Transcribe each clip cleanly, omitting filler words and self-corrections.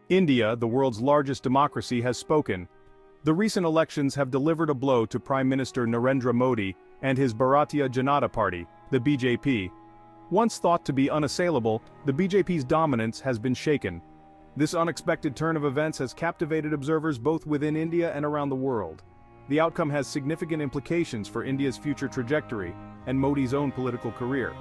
India, the world's largest democracy, has spoken. The recent elections have delivered a blow to Prime Minister Narendra Modi and his Bharatiya Janata Party, the BJP. Once thought to be unassailable, the BJP's dominance has been shaken. This unexpected turn of events has captivated observers both within India and around the world. The outcome has significant implications for India's future trajectory and Modi's own political career.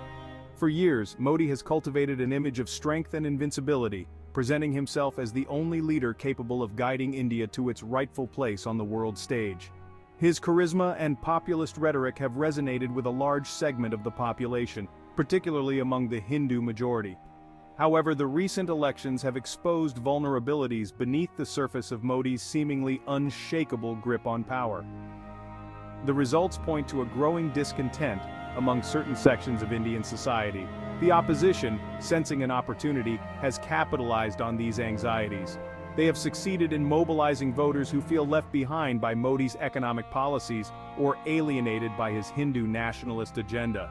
For years, Modi has cultivated an image of strength and invincibility, presenting himself as the only leader capable of guiding India to its rightful place on the world stage. His charisma and populist rhetoric have resonated with a large segment of the population, particularly among the Hindu majority. However, the recent elections have exposed vulnerabilities beneath the surface of Modi's seemingly unshakable grip on power. The results point to a growing discontent among certain sections of Indian society. The opposition, sensing an opportunity, has capitalized on these anxieties. They have succeeded in mobilizing voters who feel left behind by Modi's economic policies or alienated by his Hindu nationalist agenda.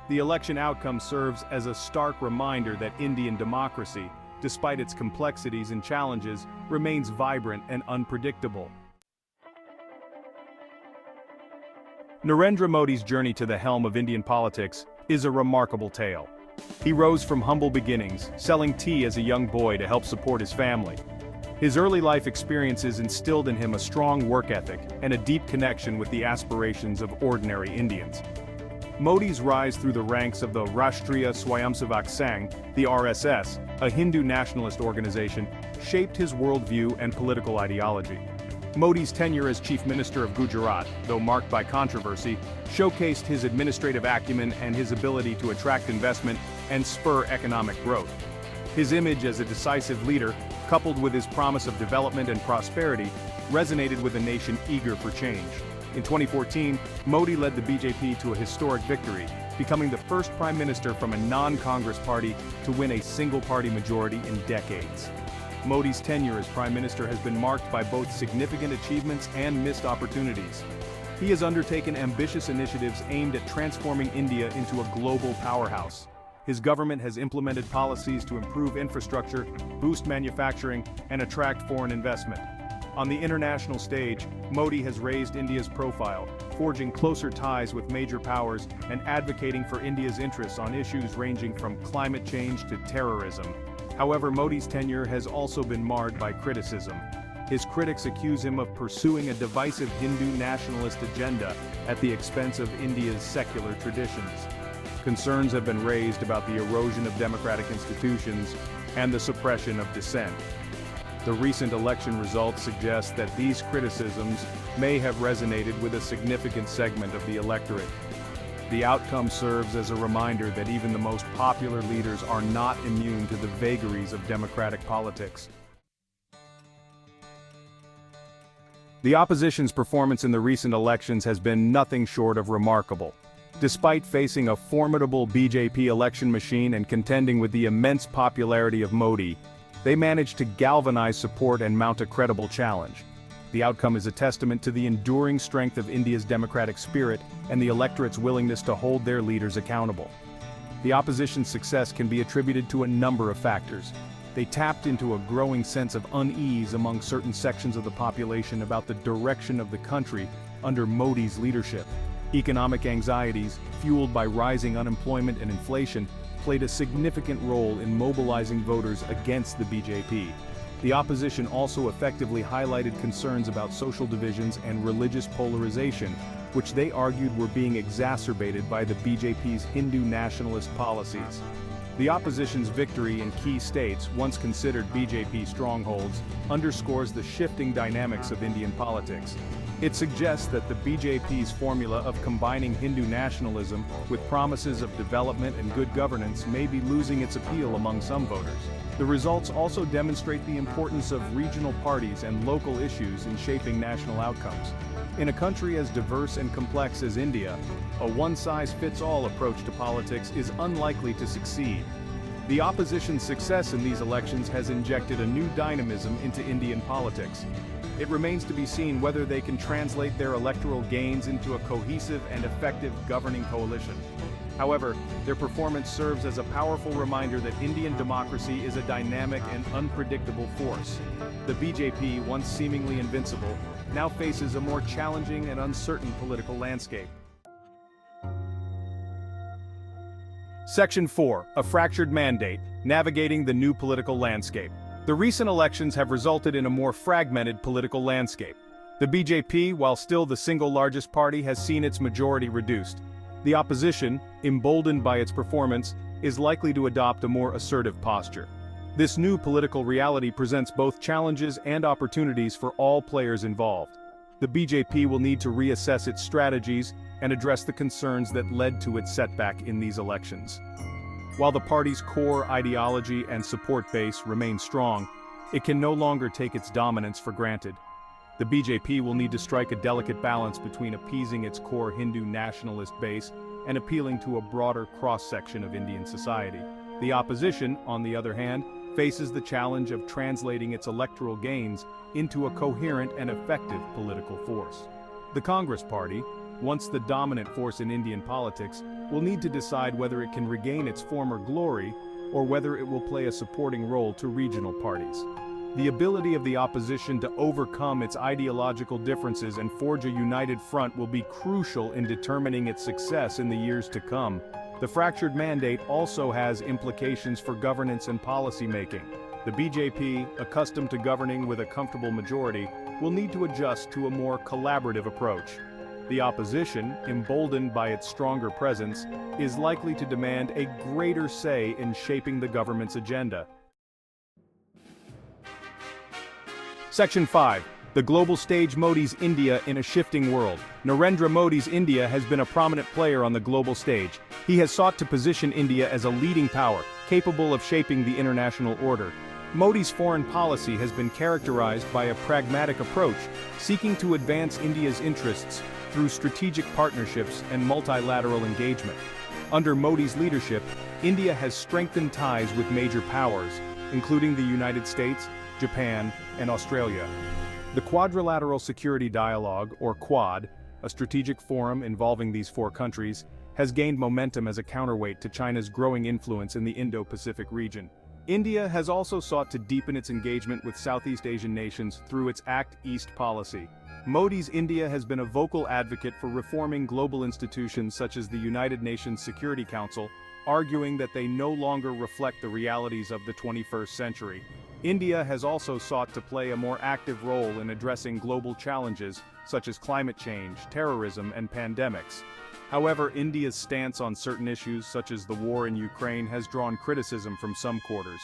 The election outcome serves as a stark reminder that Indian democracy, despite its complexities and challenges, remains vibrant and unpredictable. Narendra Modi's journey to the helm of Indian politics is a remarkable tale. He rose from humble beginnings, selling tea as a young boy to help support his family. His early life experiences instilled in him a strong work ethic and a deep connection with the aspirations of ordinary Indians. Modi's rise through the ranks of the Rashtriya Swayamsevak Sangh, the RSS, a Hindu nationalist organization, shaped his worldview and political ideology. Modi's tenure as Chief Minister of Gujarat, though marked by controversy, showcased his administrative acumen and his ability to attract investment and spur economic growth. His image as a decisive leader, coupled with his promise of development and prosperity, resonated with a nation eager for change. In 2014, Modi led the BJP to a historic victory, becoming the first prime minister from a non-Congress party to win a single-party majority in decades. Modi's tenure as Prime Minister has been marked by both significant achievements and missed opportunities. He has undertaken ambitious initiatives aimed at transforming India into a global powerhouse. His government has implemented policies to improve infrastructure, boost manufacturing, and attract foreign investment. On the international stage, Modi has raised India's profile, forging closer ties with major powers and advocating for India's interests on issues ranging from climate change to terrorism. However, Modi's tenure has also been marred by criticism. His critics accuse him of pursuing a divisive Hindu nationalist agenda at the expense of India's secular traditions. Concerns have been raised about the erosion of democratic institutions and the suppression of dissent. The recent election results suggest that these criticisms may have resonated with a significant segment of the electorate. The outcome serves as a reminder that even the most popular leaders are not immune to the vagaries of democratic politics. The opposition's performance in the recent elections has been nothing short of remarkable. Despite facing a formidable BJP election machine and contending with the immense popularity of Modi, they managed to galvanize support and mount a credible challenge. The outcome is a testament to the enduring strength of India's democratic spirit and the electorate's willingness to hold their leaders accountable. The opposition's success can be attributed to a number of factors. They tapped into a growing sense of unease among certain sections of the population about the direction of the country under Modi's leadership. Economic anxieties, fueled by rising unemployment and inflation, played a significant role in mobilizing voters against the BJP. The opposition also effectively highlighted concerns about social divisions and religious polarization, which they argued were being exacerbated by the BJP's Hindu nationalist policies. The opposition's victory in key states, once considered BJP strongholds, underscores the shifting dynamics of Indian politics. It suggests that the BJP's formula of combining Hindu nationalism with promises of development and good governance may be losing its appeal among some voters. The results also demonstrate the importance of regional parties and local issues in shaping national outcomes. In a country as diverse and complex as India, a one-size-fits-all approach to politics is unlikely to succeed. The opposition's success in these elections has injected a new dynamism into Indian politics. It remains to be seen whether they can translate their electoral gains into a cohesive and effective governing coalition. However, their performance serves as a powerful reminder that Indian democracy is a dynamic and unpredictable force. The BJP, once seemingly invincible, now faces a more challenging and uncertain political landscape. Section 4. A fractured mandate, navigating the new political landscape. The recent elections have resulted in a more fragmented political landscape. The BJP, while still the single largest party, has seen its majority reduced. The opposition, emboldened by its performance, is likely to adopt a more assertive posture. This new political reality presents both challenges and opportunities for all players involved. The BJP will need to reassess its strategies and address the concerns that led to its setback in these elections. While the party's core ideology and support base remain strong, it can no longer take its dominance for granted. The BJP will need to strike a delicate balance between appeasing its core Hindu nationalist base and appealing to a broader cross-section of Indian society. The opposition, on the other hand, faces the challenge of translating its electoral gains into a coherent and effective political force. The Congress Party, once the dominant force in Indian politics, will need to decide whether it can regain its former glory or whether it will play a supporting role to regional parties. The ability of the opposition to overcome its ideological differences and forge a united front will be crucial in determining its success in the years to come. The fractured mandate also has implications for governance and policy making. The BJP, accustomed to governing with a comfortable majority, will need to adjust to a more collaborative approach. The opposition, emboldened by its stronger presence, is likely to demand a greater say in shaping the government's agenda. Section 5. The global stage. Modi's India in a shifting world. Narendra Modi's India has been a prominent player on the global stage. He has sought to position India as a leading power, capable of shaping the international order. Modi's foreign policy has been characterized by a pragmatic approach, seeking to advance India's interests through strategic partnerships and multilateral engagement. Under Modi's leadership, India has strengthened ties with major powers, including the United States, Japan, and Australia. The Quadrilateral Security Dialogue, or Quad, a strategic forum involving these four countries, has gained momentum as a counterweight to China's growing influence in the Indo-Pacific region. India has also sought to deepen its engagement with Southeast Asian nations through its Act East policy. Modi's India has been a vocal advocate for reforming global institutions such as the United Nations Security Council, arguing that they no longer reflect the realities of the 21st century. India has also sought to play a more active role in addressing global challenges such as climate change, terrorism, and pandemics. However, India's stance on certain issues such as the war in Ukraine has drawn criticism from some quarters.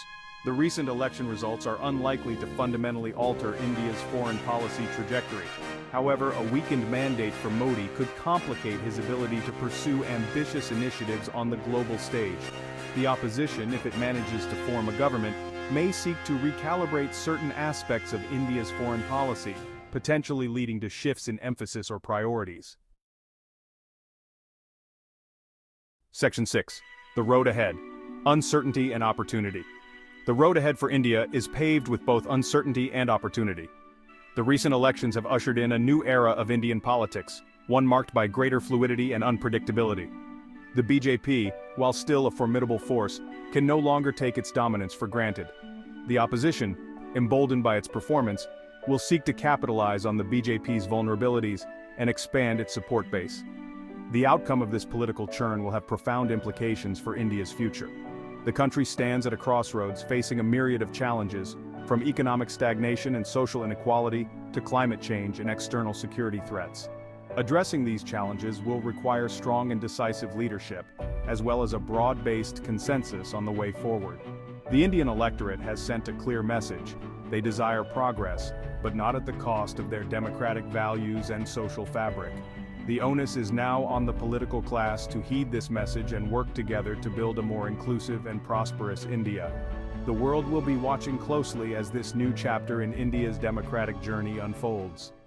The recent election results are unlikely to fundamentally alter India's foreign policy trajectory. However, a weakened mandate for Modi could complicate his ability to pursue ambitious initiatives on the global stage. The opposition, if it manages to form a government, may seek to recalibrate certain aspects of India's foreign policy, potentially leading to shifts in emphasis or priorities. Section 6. The road ahead. Uncertainty and opportunity. The road ahead for India is paved with both uncertainty and opportunity. The recent elections have ushered in a new era of Indian politics, one marked by greater fluidity and unpredictability. The BJP, while still a formidable force, can no longer take its dominance for granted. The opposition, emboldened by its performance, will seek to capitalize on the BJP's vulnerabilities and expand its support base. The outcome of this political churn will have profound implications for India's future. The country stands at a crossroads, facing a myriad of challenges, from economic stagnation and social inequality to climate change and external security threats. Addressing these challenges will require strong and decisive leadership, as well as a broad-based consensus on the way forward. The Indian electorate has sent a clear message. They desire progress, but not at the cost of their democratic values and social fabric. The onus is now on the political class to heed this message and work together to build a more inclusive and prosperous India. The world will be watching closely as this new chapter in India's democratic journey unfolds.